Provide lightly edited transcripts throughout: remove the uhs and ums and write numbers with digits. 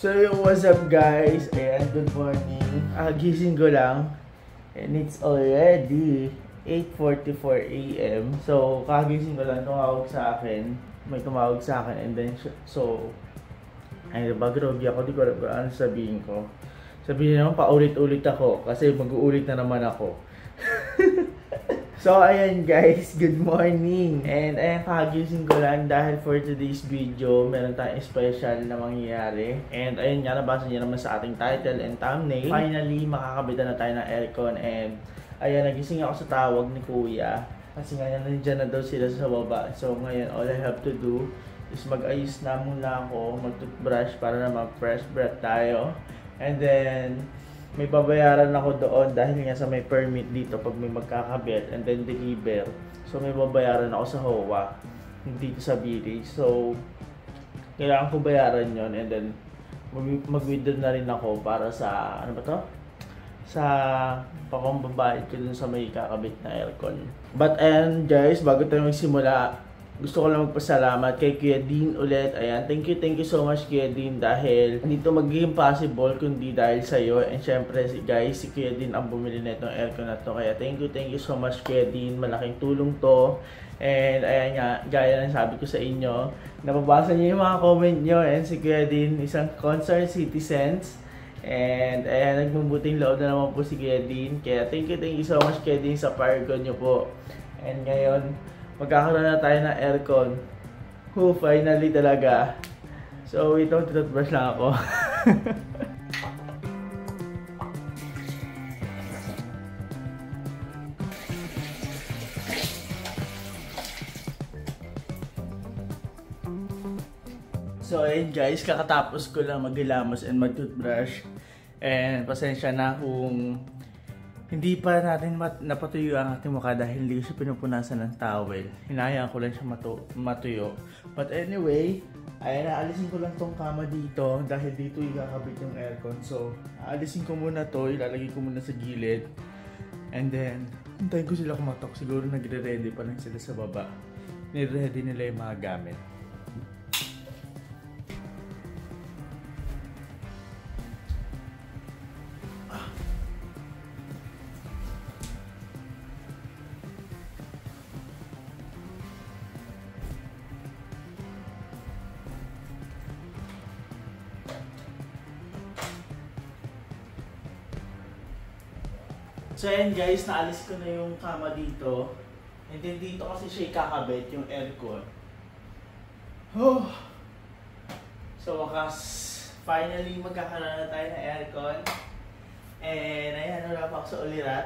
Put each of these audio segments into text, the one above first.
So what's up guys? Ayan, good morning. Gising ko lang. And it's already 8:44 AM. So kagising ko lang, tumawag sa akin. May tumawag sa akin and then so ay bagrogi ako, di ko alam kung ano sabihin ko. Sabihin naman paulit-ulit ako kasi mag-uulit na naman ako. So ayan guys, good morning. And ayan, kagising ko lang dahil for today's video meron tayong special na mangyayari. And ayun nga, nabasa niyo naman sa ating title and thumbnail. Finally, makakabitan na tayo ng aircon. And ayan, nagising ako sa tawag ni Kuya kasi ngayon nandiyan na daw sila sa baba. So ngayon, all I have to do is mag-ayos na muna ako, mag-toothbrush para na mag-fresh breath tayo. And then may babayaran ako doon dahil nga sa may permit dito pag may magkakabit and then deliver. So may babayaran ako sa HOA, hindi sa village. So kailangan ko bayaran yon and then mag-withdraw na rin ako para sa ano ba to? Sa pambabayad ko dun sa may kakabit na aircon. But and guys, bago tayo magsimula, gusto ko lang magpasalamat kay Kuya Dean ulit. Ayan, thank you so much Kuya Dean dahil hindi to magiging possible kundi dahil sa iyo. And syempre guys, si Kuya Dean ang bumili nitong aircon na to. Kaya thank you so much Kuya Dean. Malaking tulong to. And ayan nga, gaya ng sabi ko sa inyo, nababasa niyo yung mga comment niyo. And si Kuya Dean, isang concerned citizens. And ayan, nagmabuting loob na naman po si Kuya Dean. Kaya thank you so much Kuya Dean sa Paragon niyo po. And ngayon, magkakaroon na tayo ng aircon. Finally talaga. So wait lang, toothbrush lang ako. So ayun guys, kakatapos ko lang maghilamos and mag-toothbrush. And pasensya na kung hindi pa natin napatuyo ang ating mukha dahil hindi ko siya pinupunasan ng towel. Hinahayaan ko lang siya matuyo. But anyway, ayan, aalisin ko lang tong kama dito dahil dito ikakabit yung aircon. So, aalisin ko muna to, ilalagay ko muna sa gilid. And then, hintayin ko sila kumatok. Siguro nagre-ready pa lang sila sa baba. Nire-ready nila yung mga gamit. So ayan guys, naalis ko na yung kama dito. And then dito kasi siya kakabit yung aircon. So wakas, finally magkakaroon na tayo ng aircon. And ayan, wala pa ako sa ulirat.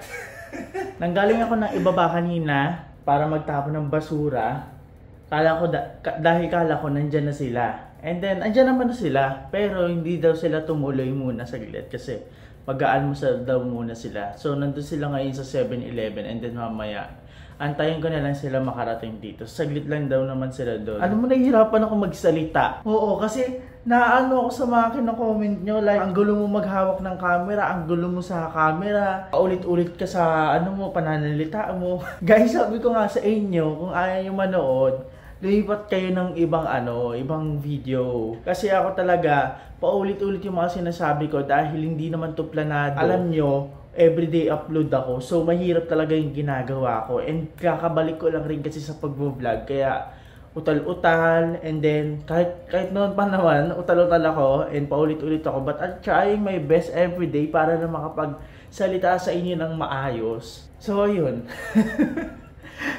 Nanggaling ako ng ibaba kanina para magtapon ng basura. Kala ko dahil kala ko nandyan na sila. And then andyan naman na sila, pero hindi daw sila tumuloy muna saglit kasi mag-aalmusal daw muna sila. So nandun sila ngayon sa 7-Eleven and then mamaya antayin ko na lang sila makarating dito. Saglit lang daw naman sila doon. Alam mo, nahihirapan ako magsalita. Oo, kasi naano ako sa mga kino-comment nyo. Like, ang gulo mo maghawak ng camera, ang gulo mo sa camera. Paulit-ulit ka sa ano mo, pananalita mo. Guys, sabi ko nga sa inyo, kung ayaw nyo manood, lumipat kayo ng ibang video. Kasi ako talaga, paulit-ulit yung mga sinasabi ko dahil hindi naman to planado. Alam nyo, everyday upload ako. So, mahirap talaga yung ginagawa ko. And kakabalik ko lang rin kasi sa pag-vlog. Kaya, utal-utal. And then, kahit noon pa naman, utal-utal ako. And paulit-ulit ako. But I'm trying my best everyday para na makapagsalita sa inyo ng maayos. So, ayun.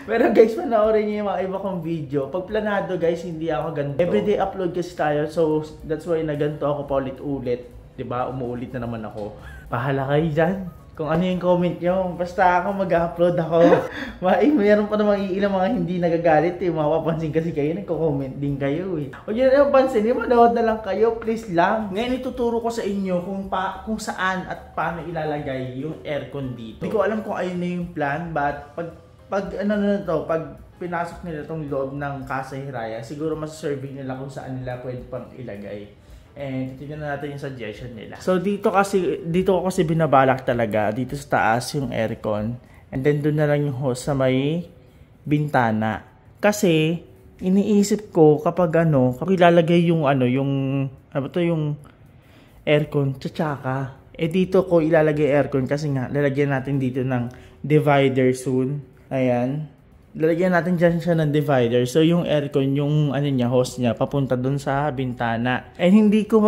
Pero guys, panoorin niyo yung mga iba kong video. Pag planado guys, hindi ako ganito. Everyday upload kasi tayo. So, that's why naganto ako paulit-ulit. Diba? Umuulit na naman ako. Pahala kayo dyan. Kung ano yung comment nyo. Basta ako mag-upload ako. Mayroon pa namang iilang mga hindi nagagalit eh. Mapapansin kasi kayo, nagko-comment din kayo eh. Huwag nyo na yung pansin, manood na lang kayo, please lang. Ngayon ituturo ko sa inyo kung saan at paano ilalagay yung aircon dito. Hindi ko alam kung ayun na yung plan, but pag pinasok nila tong loob ng Casa Hiraya, siguro mas-survey nila kung saan nila pwede pang ilagay. And tingnan na natin yung suggestion nila. So dito ko kasi binabalak talaga dito sa taas yung aircon. And then doon na lang yung hose sa may bintana. Kasi iniisip ko kapag kapag ilalagay yung aircon, tsatsaka. Eh dito ko ilalagay aircon kasi nga lalagyan natin dito ng divider soon. Ayan. Lalagyan natin dyan siya ng divider. So yung aircon, yung ano niya, hose niya, papunta dun sa bintana. And hindi ko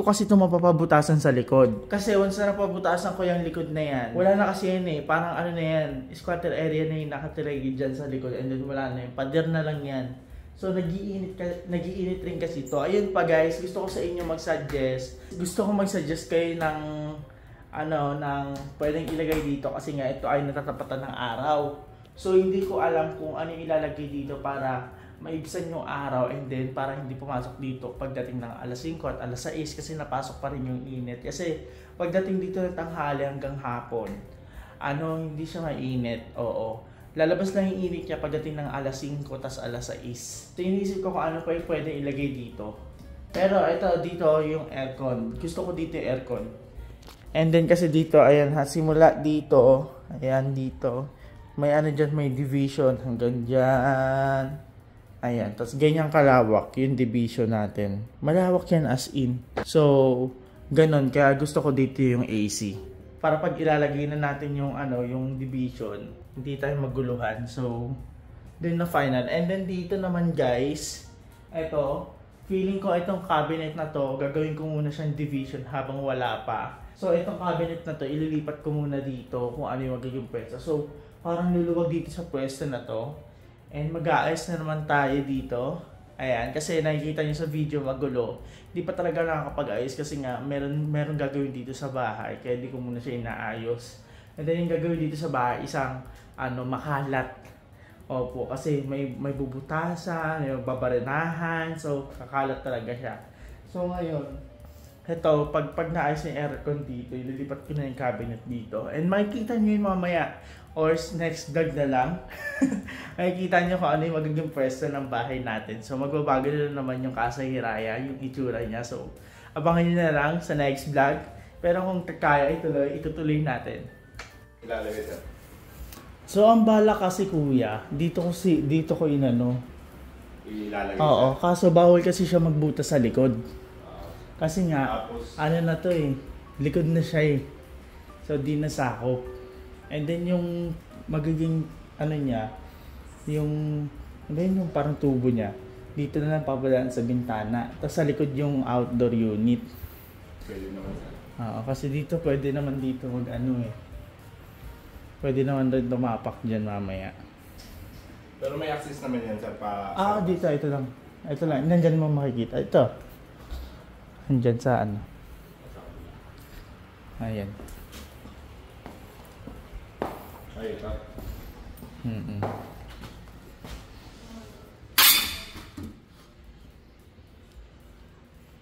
kasi ito mapapabutasan sa likod. Kasi once na napabutasan ko yung likod na yan, wala na kasi yan eh. Parang ano na yan, squatter area na yung nakatiregi dyan sa likod. And then wala na yun. Pader na lang yan. So nagiinit rin kasi ito. Ayun pa guys, gusto ko sa inyo mag-suggest. Gusto ko mag-suggest kayo ng pwedeng ilagay dito kasi nga ito ay natatapatan ng araw. So hindi ko alam kung ano yung ilalagay dito para maibsan yung araw and then para hindi pumasok dito pagdating ng alas 5 at alas 6 kasi napasok pa rin yung init. Kasi pagdating dito ng tanghali hanggang hapon, hindi siya mainit. Oo. Lalabas lang yung init niya pagdating ng alas 5 tas alas 6. So inisip ko kung ano pa yung pwede ilagay dito. Pero ito dito yung aircon. Gusto ko dito yung aircon. And then kasi dito, ayan ha, simula dito, ayan dito. May dyan, may division hanggang dyan. Ayan, tapos ganyan kalawak yung division natin. Malawak yan as in. So, ganun. Kaya gusto ko dito yung AC. Para pag ilalagay na natin yung yung division, hindi tayo maguluhan. So, dun na final. And then dito naman guys, feeling ko itong cabinet na to, gagawin ko muna siyang division habang wala pa. So, itong cabinet na to, ililipat ko muna dito kung ano yung magiging pwesto. So, parang luluwag dito sa pwesto na to. And mag-aayos na naman tayo dito. Ayan, kasi nakikita nyo sa video magulo. Hindi pa talaga nakakapag-ayos kasi nga meron gagawin dito sa bahay. Kaya di ko muna siya inaayos. And then yung gagawin dito sa bahay, isang makalat. Opo, kasi may bubutasan, may babarinahan. So, kakalat talaga siya. So, ngayon, ito, pag naayos yung aircon dito, ililipat ko na yung cabinet dito. And makikita nyo yun mamaya. Or next vlog na lang. Makikita nyo kung ano yung magiging pwesto ng bahay natin. So magbabago na naman yung kasahiraya, yung itsura niya. So abangan nyo na lang sa next vlog. Pero kung kaya itutuloy natin. Ilalagay siya. So ang bala kasi kuya, dito ko inano. Ilalagay Oo, siya. kaso bawal kasi siya magbuta sa likod. Kasi nga, Tapos, na to eh, likod na siya eh. So di nasakop. And then yung magiging niya, yung parang tubo niya, dito na lang papadaan sa bintana. Tapos sa likod yung outdoor unit. pwede naman siya. Oo, kasi dito pwede naman dito pwede naman rin tumapak dyan mamaya. Pero may access naman yan sir pa... Dito, ito lang. Ito lang, nandyan mo makikita. Ito. Nandyan sa Ayan. Ay, ito.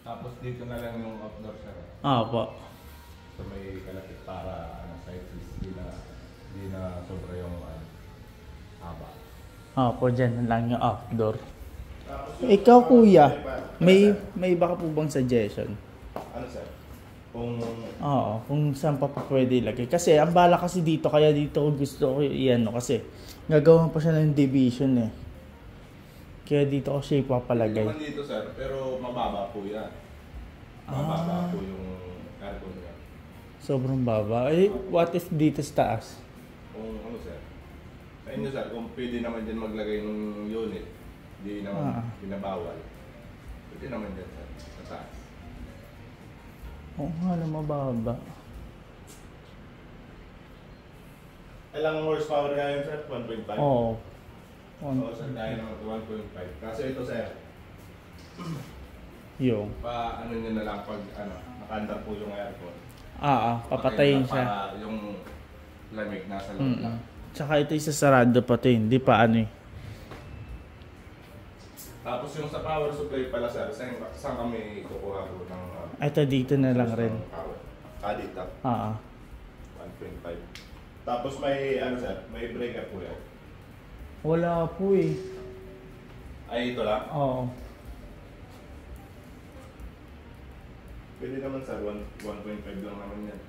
Tapos dito na lang yung outdoor sir. Po. So may kalapit para size hindi na sobra yung haba. Po, dyan lang yung outdoor. Tapos Ikaw kuya, may iba ka po bang suggestion? Ano sir? Kung saan pa pwede ilagay. Kasi ang bala kasi dito, kaya dito ko gusto ko kasi gagawin pa siya ng division eh. Kaya dito ko siya ipapalagay. Hindi naman dito sir, pero mababa po yan. Mababa po yung aircon niya. Sobrang baba. What if dito sa taas? Kung sir? Sa inyo sir, kung pwede naman dyan maglagay ng unit, hindi naman binabawal. Pwede naman dyan sir, sa taas. Oo nga, mababa. Ilang horsepower nga yun sir? 1.5? Oo. Oo sir, dahil naman 1.5. Kaso ito sir, Yung. ano nyo na lang pag nakaandar po yung aircon. Papatayin siya. Para yung lamig nasa loob lang. Tsaka ito isasarado pa ito, hindi pa Tapos yung sa power supply pala sir, saan kami kukuha po ng... ito dito na lang rin. Dito? 1.5. Tapos may sir, may breaker po yan. Wala po eh. Ay, ito lang? Oo. Pwede naman sir, 1.5 lang naman yan.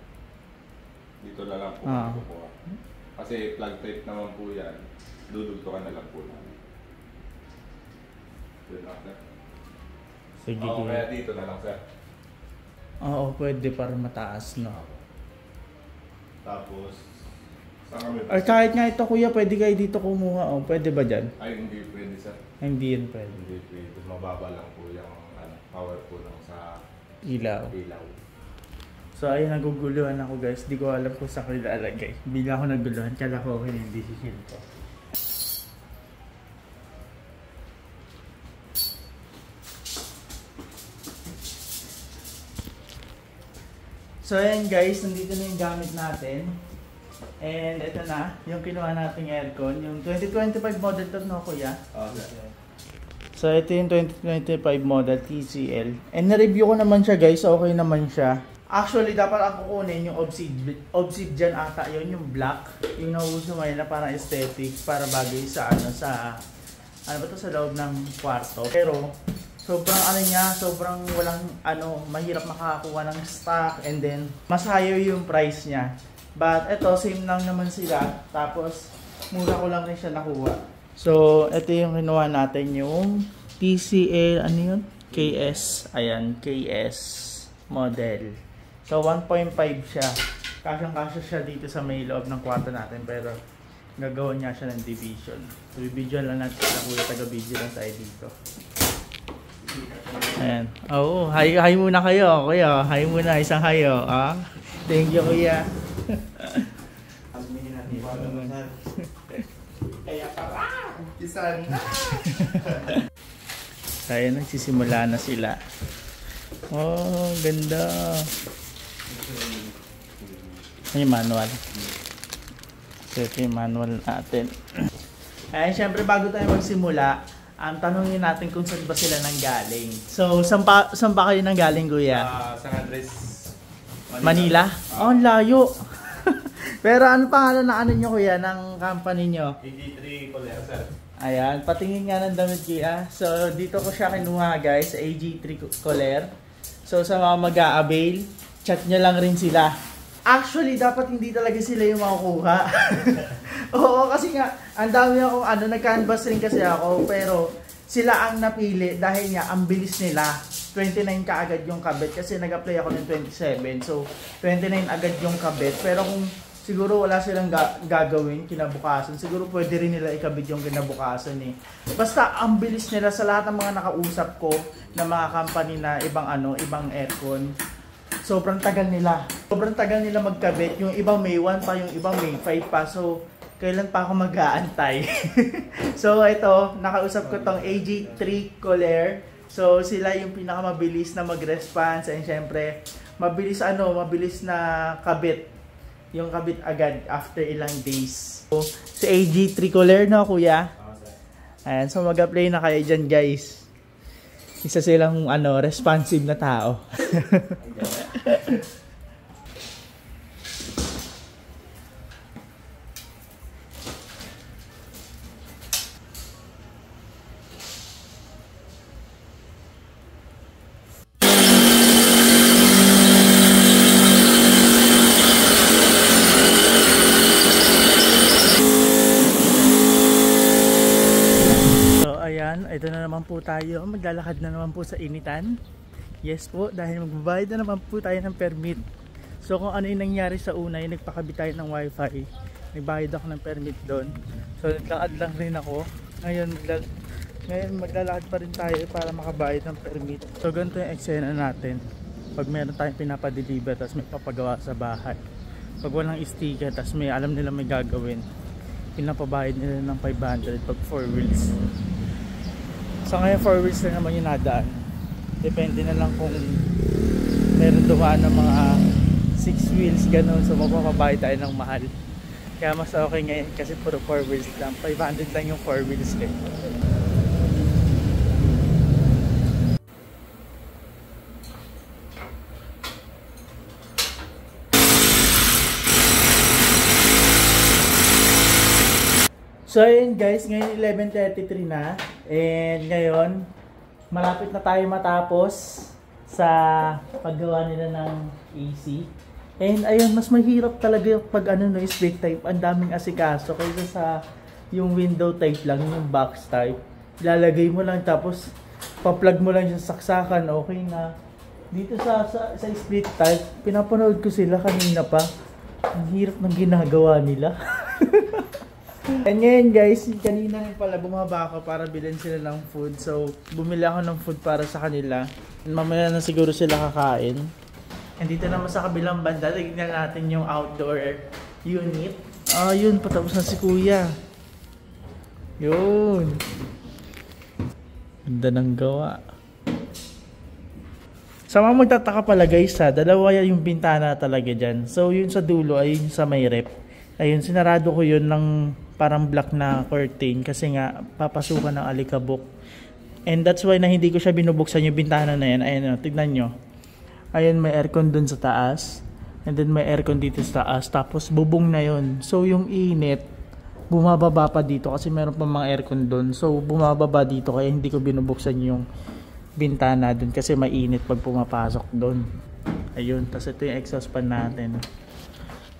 Dito na lang po kukuha. Kasi plug type naman po yan. Dudugtukan na lang po namin. Dito na sir. Sige. Kaya dito na lang sir. Oo, pwede para mataas, no? Tapos, saan kami? Or kahit nga ito kuya, pwede kayo dito kumuha. Oh, pwede ba dyan? Ay, hindi pwede sir. Hindi yan pwede. Hindi pwede. Mababa lang po yung power po lang sa Ilaw. ilaw. So ayun, naguguluhan ako guys. Di ko alam kung saan ko ilalagay. Bigla ako naguluhan. Kala ko okay na yung decision ko. So ayan guys, nandito na yung gamit natin. And ito na, yung kinuha nating aircon. Yung 2025 model to, no kuya? Okay. So ito yung 2025 model TCL. And na-review ko naman siya guys, okay naman siya. Actually dapat ako kunin yung obsidian ata yun, yung black. Yung nauuso ngayon na parang aesthetic, para bagay sa ano ba to, sa loob ng kwarto. Pero sobrang sobrang walang mahirap makakakuha ng stock, and then mas higher yung price niya. But ito, same lang naman sila. Tapos mura ko lang rin siya nakuha. So, ito yung kinuha natin, yung TCL, ano yun? KS. Ayan, KS model. So, 1.5 siya. Kasyang-kasya siya dito sa may loob ng kwarto natin. Pero, gagawin niya siya ng division. So, i-video lang natin sa kuya. Taga-video lang tayo dito. Ayan. Oo, hi muna kayo. Kuya, hi muna. Isang hayo. Ah? Thank you, kuya. Kaya para umpisan na. Kaya nagsisimula na sila. Oh, ganda. May manual. So ito yung manual natin. Ayan, syempre bago tayo magsimula, tanungin natin kung saan ba sila nanggaling. So, saan ba kayo nanggaling, kuya? San Andres, Manila? Oh, layo. Pero ano pangalan na nyo kuya ng company nyo? AG3 Coller sir. Ayan, patingin nga ng damit kuya. So dito ko siya kinuha guys, AG3 Coller. So sa mga mag-a-avail, chat nyo lang rin sila. Actually, dapat hindi talaga sila yung makukuha. Oo, kasi nga, ang dami akong nag-canvas rin kasi ako, pero sila ang napili dahil nga ang bilis nila. 29 kaagad yung kabit kasi nag-apply ako ng 27. So 29 agad yung kabit. Pero kung siguro wala silang gagawin kinabukasan, siguro pwede rin nila ikabit yung kinabukasan eh. Basta ang bilis nila sa lahat ng mga nakausap ko na mga company na ibang aircon. Sobrang tagal nila. Sobrang tagal nila magkabit. Yung ibang May 1 pa, yung ibang May 5 pa. So kailan pa ako mag-aantay? So ito, nakausap ko tong AG3 Coller. So sila yung pinakamabilis na mag-response, and syempre mabilis na kabit. Yung kabit agad after ilang days. So si AG3 Coller na kuya. Ayan, so mag-apply na kayo dyan guys. Isa silang responsive na tao. Ito na naman po tayo, maglalakad na naman po sa initan. Yes po, dahil magbabayad na naman po tayo ng permit. So kung ano yung nangyari sa una, yung nagpakabit tayo ng wifi, nagbayad ako ng permit doon. So naglalakad lang rin ako. Ngayon maglalakad pa rin tayo para makabayad ng permit. So ganito yung eksena natin pag meron tayong pinapadeliver tapos may papagawa sa bahay. Pag walang sticker tapos may alam nila may gagawin, pinapabayad nila ng 500 pag 4 wheels. So ngayon 4 wheels na naman yung nadaan. Depende na lang kung meron dumaan ng mga 6 wheels gano'n. So mapapabayad tayo ng mahal. Kaya mas okay ngayon kasi puro 4 wheels lang. 500 lang yung 4 wheels eh. So ayun guys, ngayon 11:33 na, and ngayon malapit na tayo matapos sa paggawa nila ng AC. And ayun, mas mahirap talaga pag split type, ang daming asikaso kaysa sa yung window type lang, yung box type. Ilalagay mo lang tapos pa-plug mo lang siya sa saksakan, okay na. dito sa split type, pinapanood ko sila kanina pa. Ang hirap ng ginagawa nila. And ngayon guys, kanina rin pala bumaba ako para bilhin sila ng food. So, bumili ako ng food para sa kanila. Mamaya na siguro sila kakain. And dito naman sa kabilang banda, tignan natin yung outdoor unit. Ah, yun, patapos na si Kuya. Yun. Ganda ng gawa. Sa mga magtataka pala guys ha, dalawa yung bintana talaga dyan. So yun sa dulo ay yun sa may rep. Ayun, sinarado ko yun ng parang black na curtain kasi nga papasukan ng alikabok. And that's why na hindi ko siya binubuksan yung bintana na yan. Ayun, tignan nyo. Ayun, may aircon dun sa taas. And then may aircon dito sa taas. Tapos bubong na yun. So yung init, bumababa pa dito kasi meron pa mga aircon dun. So bumababa dito kaya hindi ko binubuksan yung bintana dun kasi mainit pag pumapasok dun. Ayun, tapos ito yung exhaust fan natin.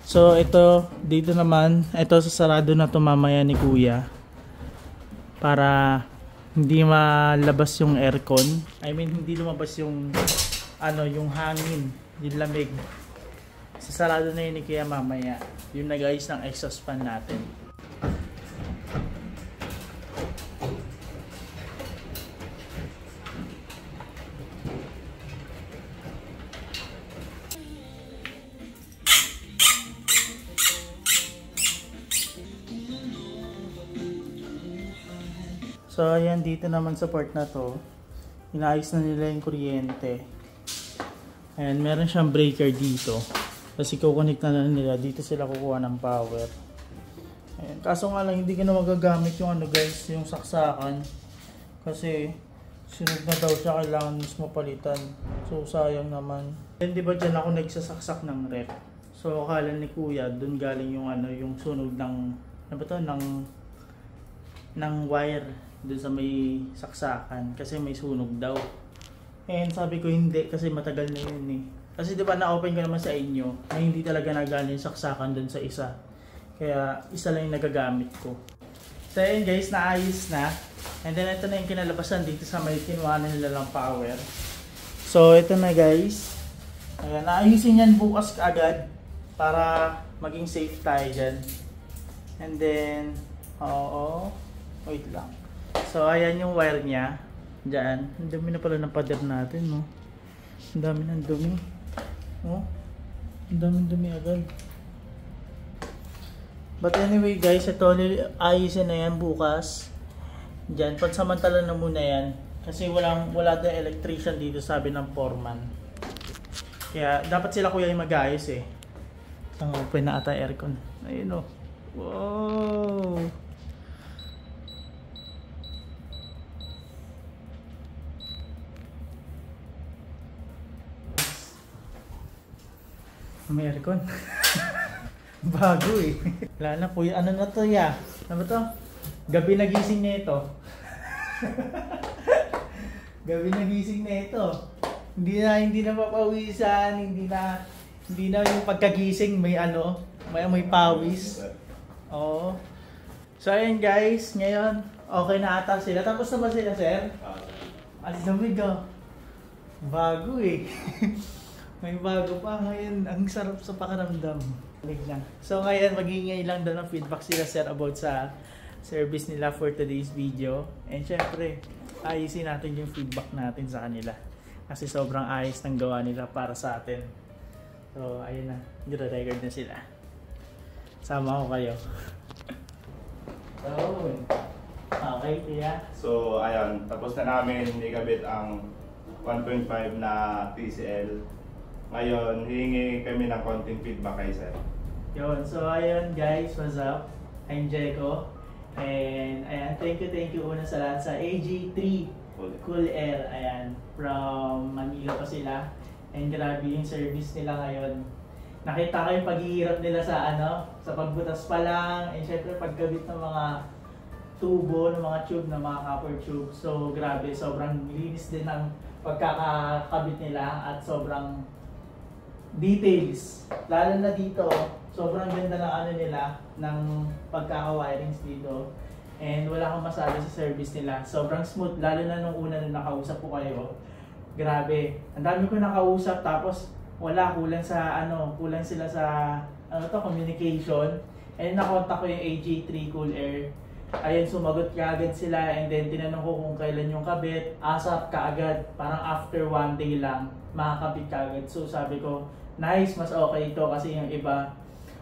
So ito, dito naman, ito sasarado na to mamaya ni Kuya para hindi malabas yung aircon. I mean, hindi lumabas yung yung hangin, yung lamig. Sasarado na yun ni Kuya mamaya. Yung nag-ayos ng exhaust fan natin. So ayan, dito naman sa part na to, inaayos na nila yung kuryente. Ayan, meron siyang breaker dito. Kasi kukunik na nila, dito sila kukuha ng power. Ayan, kaso nga lang hindi ko na magagamit yung guys, yung saksakan. Kasi sunod na daw siya, kailangan mismo palitan. So sayang naman. And di ba dyan ako nagsasaksak ng rep? So akala ni Kuya, dun galing yung yung sunog ng, ng wire dun sa may saksakan kasi may sunog daw. And sabi ko hindi kasi matagal na yun eh. Kasi di ba na-open ko naman sa inyo na hindi talaga nagaling yung saksakan dun sa isa. Kaya isa lang yung nagagamit ko. So yun guys, naayos na. And then ito na yung kinalabasan dito sa may kinuha na nila lang power. So ito na guys. Ayan, naayusin yan bukas agad para maging safe tayo dyan. And then, wait lang. So ayan yung wire niya. Diyan. Ang dumi na pala ng pader natin, no? Ang dami ng dumi. Oh. Ang dami agad. But anyway guys, ito ayusin na yan bukas. Diyan, pansamantala na muna yan. Kasi wala tayong electrician dito, sabi ng foreman. Kaya dapat sila Kuya yung mag-ayos eh. Ang open na ata aircon. Ayun oh. Wow! May aircon. Bago eh. Wala na po. Ano na to ya? Ano ba to? Gabi nagising na ito. Gabi nagising na ito. Hindi na mapawisan, hindi na yung pagkagising may may pawis. Oo. So ayun guys, ngayon okay na ata sila. Tapos na ba sila, sir? Ang lamig oh. Bago eh. May bago pa ngayon. Ang sarap sa pakiramdam. So ngayon, magingay lang daw ng feedback sila sir about sa service nila for today's video. And syempre, ayusin natin yung feedback natin sa kanila. Kasi sobrang ayos ng gawa nila para sa atin. So ayun na, nire-record na sila. Sama ko kayo. So, okay, Tia. So ayan, tapos na namin ikabit ang 1.5 na TCL. Ngayon, hihingi kami ng konting feedback kay sir. Yun, so ayun guys, what's up? I'm Jeko. And ayan, thank you una sa lahat sa AG3 Cool Air. Ayan, from Manila pa sila. And grabe yung service nila ngayon. Nakita ko yung paghihirap nila sa sa pagbutas pa lang. And syempre pagkabit ng mga tubo, ng mga tube, ng mga copper tube. So grabe, sobrang linis din ang pagkakakabit nila at sobrang details. Lalo na dito, sobrang ganda ng nila, ng pagkaka-wirings dito. And wala akong masabi sa service nila. Sobrang smooth, lalo na nung una na nakausap ko kayo. Grabe. Ang dami ko nakausap tapos wala, kulang sila sa communication. And nakontak ko yung AJ3 Cool Air. Ayun, sumagot kaagad sila and then tinanong ko kung kailan yung kabit. ASAP kaagad, parang after 1 day lang, makakabit kaagad. So sabi ko, nice, mas okay ito kasi yung iba,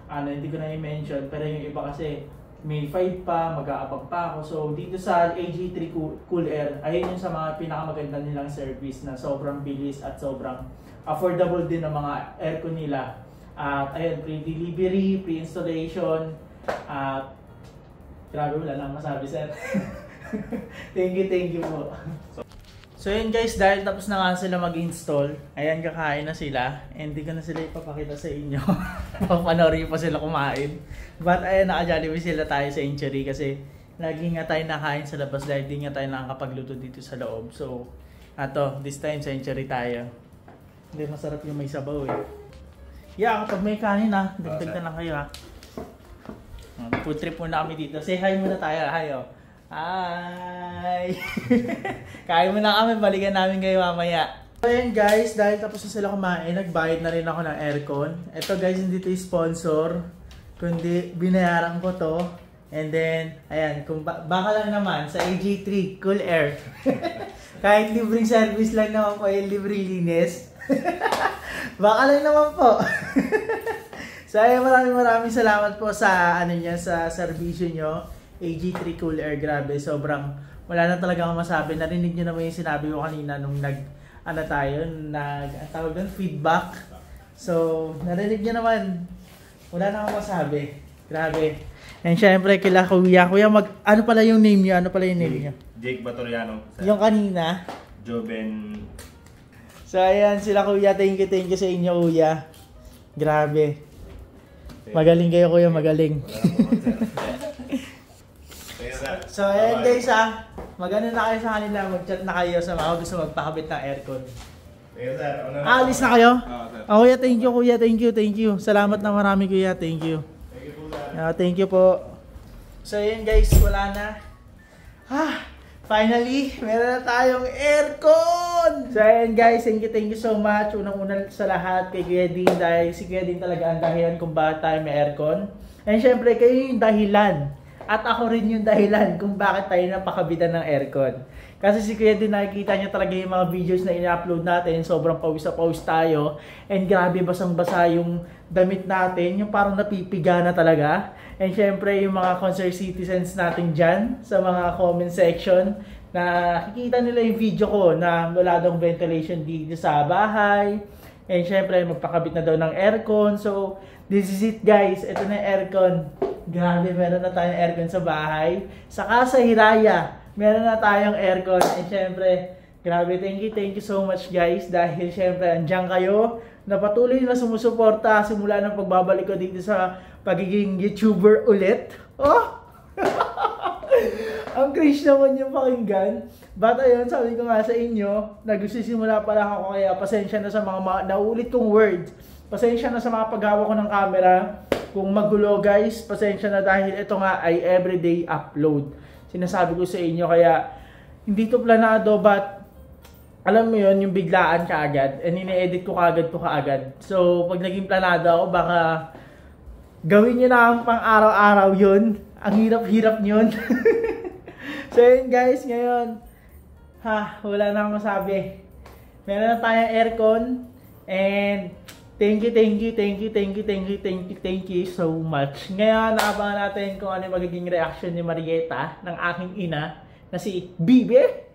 hindi ko na i-mention, pero yung iba kasi may 5 pa, mag-aabag pa ako. So dito sa AJ3 Cool Air, ayun yung sa mga pinakamaganda nilang service na sobrang bilis at sobrang affordable din ng mga aircon nila. At ayun, free delivery, free installation, at grabe, wala lang masabi, sir. Thank you po. So yun guys, dahil tapos na nga sila mag-install, ayan, kakain na sila. Hindi ko na sila ipapakita sa inyo. Papanoorin pa sila kumain. But ayan, naka-Jollibee sila tayo sa Century kasi lagi nga tayo nakain sa labas dahil di nga tayo nakakapagluto dito sa loob. So, this time Century tayo. Hindi, masarap yung may sabaw eh. Yeah, kapag may kanin dagdag na lang kayo Food trip muna kami dito. Say hi muna tayo. Hi, oh. Hi! Kain muna kami. Balikan namin kayo mamaya. So, ayan guys. Dahil tapos na sila kumain, nagbayad na rin ako ng aircon. Ito guys, hindi ito sponsor. Kundi binayaran ko to. And then, ayan. Kung baka lang naman sa AJ3 Cool Air. Kahit libreng service lang naman po yung libreng linis. Baka lang naman po. So ay maraming salamat po sa sa serbisyo nyo. AJ3 Cool Air, grabe, sobrang wala na talaga akong masabi. Narinig nyo naman yung sinabi ko kanina nung tawag doon, feedback. So narinig nyo naman, wala na akong masabi. Grabe. And syempre kila kuya, ano pala yung name niyo? Jake Batoriano. Yung kanina? Joven. So ayan sila kuya, thank you sa inyo kuya. Grabe. Magaling kayo kuya, magaling. So ayan guys magano na kayo sa kanila, mag-chat na kayo sa mga gusto magpakabit ng aircon. Alis na kayo? Kuya, thank you. Salamat na marami kuya, thank you. Thank you po. So ayan guys, wala na. Finally, meron na tayong aircon! So ayan guys, thank you so much. Unang-una sa lahat kay Kuya Dean, dahil si Kuya Dean talaga ang dahilan kung bakit tayo may aircon. And syempre, kayo yung dahilan. At ako rin yung dahilan kung bakit tayo napakabitan ng aircon. Kasi si Kuya Dean, nakikita niya talaga yung mga videos na ina-upload natin. Sobrang pawis tayo. And grabe, basang-basa yung damit natin. Yung parang napipiga na talaga. And syempre, yung mga concerned citizens natin dyan sa mga comment section na nakikita nila yung video ko na wala daw ventilation dito sa bahay. And syempre, magpakabit na daw ng aircon. So, this is it guys. Ito na yung aircon. Grabe, meron na tayong aircon sa bahay. Saka sa Hiraya, meron na tayong aircon. And syempre, grabe, thank you so much guys. Dahil syempre, andyan kayo na patuloy na sumusuporta simula ng pagbabalik ko dito sa pagiging YouTuber ulit. Ang cringe naman yung pakinggan. But ayun, sabi ko nga sa inyo, nagsisimula pa lang ako, kaya pasensya na sa mga naulit kong words. Pasensya na sa mga paggawa ko ng camera. Kung magulo guys, pasensya na dahil ito nga ay everyday upload. Sinasabi ko sa inyo, kaya hindi to planado, but alam mo yon, yung biglaan kaagad, and ine-edit ko kaagad. So pag naging planado ako, baka gawin nyo na ang pang araw-araw yun. Ang hirap-hirap yun. So yun guys, ngayon wala na akong masabi. Meron na tayong aircon. And thank you so much. Ngayon, naabangan natin kung ano yung magiging reaction ni Marieta ng aking ina na si Bibe.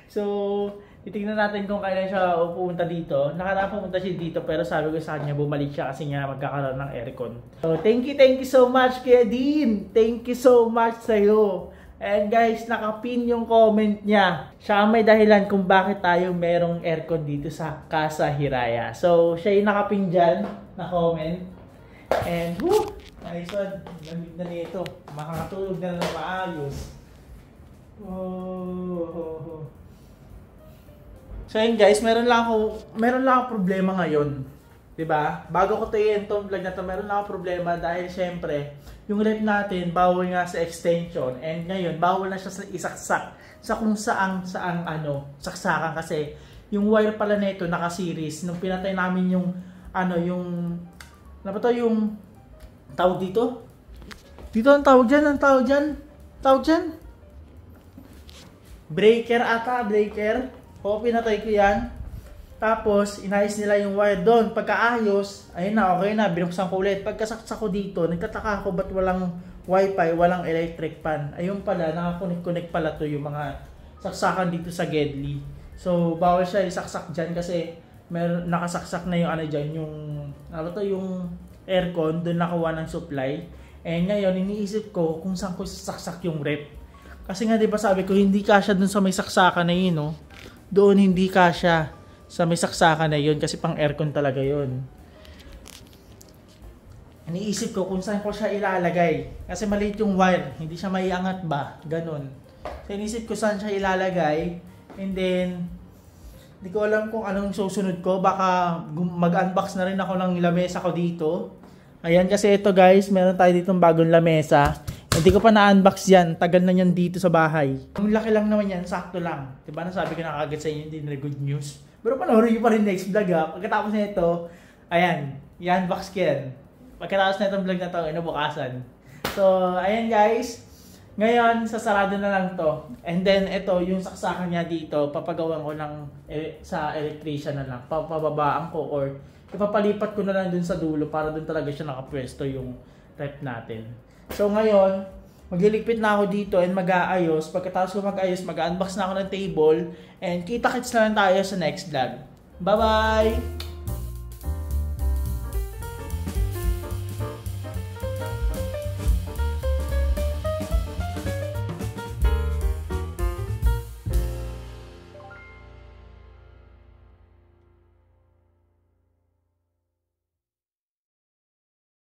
So titignan natin kung kailan siya pupunta dito. Nakaraan pumunta siya dito, pero sabi ko sa kanya bumalik siya kasi nga magkakaroon ng aircon. So thank you so much Kuya Dean. Thank you so much sa'yo. And guys, nakapin yung comment niya. Siya may dahilan kung bakit tayo merong aircon dito sa Casa Hiraya. So siya yung nakapin dyan na comment. And nice one. Lamig na nito. Makakatulog na ng maayos. So yun guys, meron lang ako problema ngayon. 'Di ba? Bago ko tayin tong vlog na to, meron lang ako problema dahil syempre, yung rep natin bawal nga sa extension, and ngayon bawal na siya sa isaksak sa kung saang saksakan kasi yung wire pala nito naka-series. Nung pinatay namin yung, ano ba to, yung, tawag dito? Dito ang tawag dyan, breaker ata, breaker. O, pinatay ko yan. Tapos, inayos nila yung wire doon. Pagkaayos, ayun na, okay na, binuksan ko ulit. Pagkasaksak ko dito, nagtataka ako ba't walang wifi, walang electric fan. Ayun pala, nakakunik-connect pala to yung mga saksakan dito sa Gedli. So, bawal siya isaksak dyan kasi nakasaksak na yung ano dyan, yung aircon, doon nakuha ng supply. And ngayon, iniisip ko kung saan ko sasaksak yung rep. Kasi nga, di ba sabi ko, hindi kasya doon sa may saksakan na yun, no? Doon hindi kasya sa may saksakan na yun kasi pang aircon talaga yun. Iniisip ko kung saan ko siya ilalagay. Kasi maliit yung wire, hindi siya maiangat ba? Ganun. So, iniisip ko saan siya ilalagay. And then, hindi ko alam kung anong susunod ko. Baka mag-unbox na rin ako ng lamesa ko dito. Ayan, kasi ito guys, meron tayo ditong bagong lamesa. Hindi ko pa na-unbox yan. Tagal na yan dito sa bahay. Ang laki lang naman yan, sakto lang. Diba nasabi ko na kagad sa inyo, hindi na good news. Pero panoorin nyo pa rin next vlog ha. Pagkatapos na ito, ayan, i-unbox ko yan. Pagkatapos na itong vlog na ito, inabukasan. So, ayan guys. Ngayon, sasarado na lang to. And then, ito, yung saksakan niya dito, papagawan ko ng sa electrician na lang. Papababaan ko or ipapalipat ko na lang dun sa dulo para dun talaga siya nakapwesto yung rep natin. So, ngayon, magliligpit na ako dito and mag-aayos. Pagkatapos ko mag-aayos, mag-unbox na ako ng table. And kita-kits na lang tayo sa next vlog. Bye-bye!